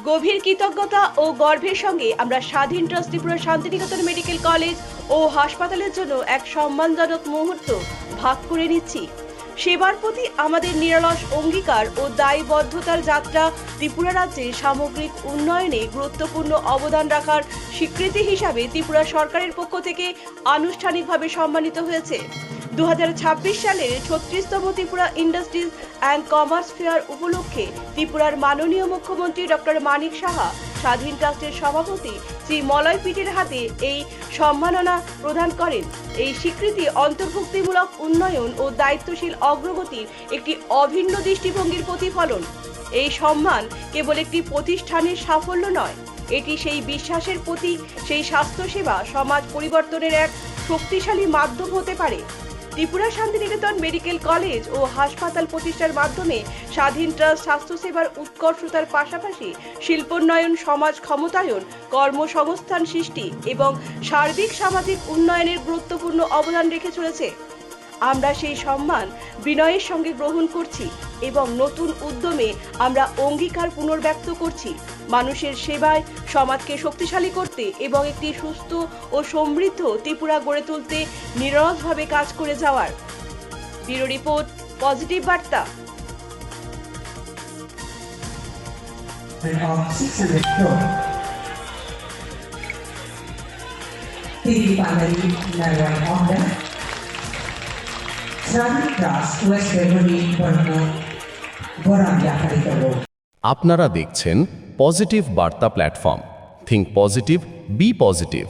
গভীর কৃতজ্ঞতা ও গর্বের সঙ্গে আমরা স্বাধীন trust Tripura Santiniketan medical college ও হাসপাতালের জন্য এক সম্মানজনক মুহূর্ত ভাগ করে নিচ্ছি। সেবার প্রতি আমাদের নিরলস অঙ্গীকার ও দায়বদ্ধতার যাত্রা ত্রিপুরা রাজ্যের সামগ্রিক উন্নয়নে গুরুত্বপূর্ণ অবদান রাখার স্বীকৃতি হিসাবে ত্রিপুরা সরকারের পক্ষ থেকে আনুষ্ঠানিকভাবে সম্মানিত হয়েছে। 2026 সালের 36তম Tripura industries and commerce fair উপলক্ষে ত্রিপুরার মাননীয় মুখ্যমন্ত্রী ডক্টর মানিক সাহা স্বাধীন ট্রাস্টের সভাপতি শ্রী মলয় পিটের হাতে এই সম্মাননা প্রদান করেন। এই স্বীকৃতি অন্তর্ভুক্তিমূলক উন্নয়ন ও দায়িত্বশীল অগ্রগতির একটি অভিন্ন দৃষ্টিভঙ্গির প্রতিফলন। এই সম্মান কেবল একটি প্রতিষ্ঠানের সাফল্য নয়, এটি সেই বিশ্বাসের প্রতীক, সেই স্বাস্থ্যসেবা সমাজ পরিবর্তনের এক শক্তিশালী মাধ্যম হতে পারে। ত্রিপুরা শান্তিনিকেতন মেডিকেল কলেজ ও হাসপাতাল প্রতিষ্ঠার মাধ্যমে স্বাধীন ট্রাস্ট স্বাস্থ্যসেবার উৎকর্ষতার পাশাপাশি শিল্পোন্নয়ন, সমাজ ক্ষমতায়ন, কর্মসংস্থান সৃষ্টি এবং সার্বিক সামাজিক উন্নয়নের গুরুত্বপূর্ণ অবদান রেখে চলেছে। আমরা সেই সম্মান বিনয়ের সঙ্গে গ্রহণ করছি এবং নতুন উদ্যমে আমরা অঙ্গীকার পুনর্ব্যক্ত করছি মানুষের সেবায় সমাজকে শক্তিশালী করতে এবং একটি সুস্থ ও সমৃদ্ধ ত্রিপুরা গড়ে তুলতে নিরলসভাবে কাজ করে যাওয়ার। ব্যুরো রিপোর্ট, পজিটিভ বার্তা। আপনারা দেখছেন পজিটিভ বার্তা platform. Think positive, be positive.